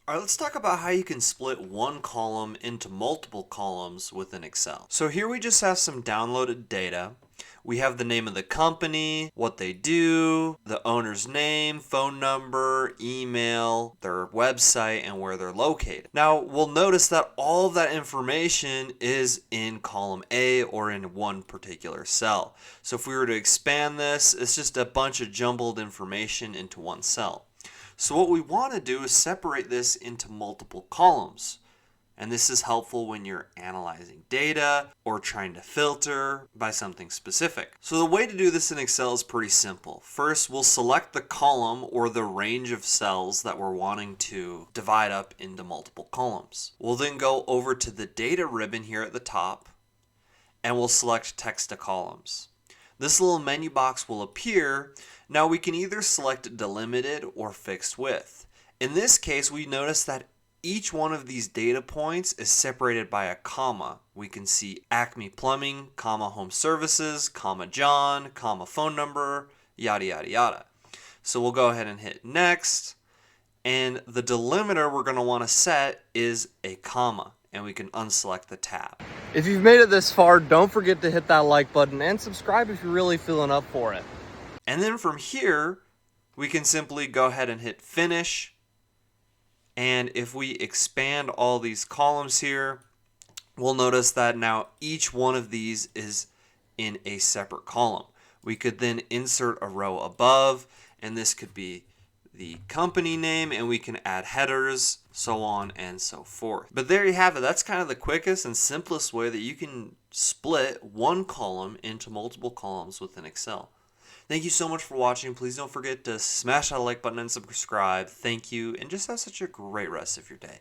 All right, let's talk about how you can split one column into multiple columns within Excel. So here we just have some downloaded data. We have the name of the company, what they do, the owner's name, phone number, email, their website, and where they're located. Now, we'll notice that all of that information is in column A or in one particular cell. So if we were to expand this, it's just a bunch of jumbled information into one cell. So what we want to do is separate this into multiple columns. And this is helpful when you're analyzing data or trying to filter by something specific. So the way to do this in Excel is pretty simple. First, we'll select the column or the range of cells that we're wanting to divide up into multiple columns. We'll then go over to the data ribbon here at the top and we'll select text to columns. This little menu box will appear. Now we can either select delimited or fixed width. In this case, we notice that each one of these data points is separated by a comma. We can see Acme Plumbing, comma Home Services, comma John, comma phone number, yada yada yada. So we'll go ahead and hit next. And the delimiter we're going to want to set is a comma. And we can unselect the tab. If you've made it this far, don't forget to hit that like button and subscribe if you're really feeling up for it. And then from here, we can simply go ahead and hit finish. And if we expand all these columns here, we'll notice that now each one of these is in a separate column. We could then insert a row above, and this could be the company name, and we can add headers, so on and so forth. But there you have it. That's kind of the quickest and simplest way that you can split one column into multiple columns within Excel. Thank you so much for watching. Please don't forget to smash that like button and subscribe. Thank you, and just have such a great rest of your day.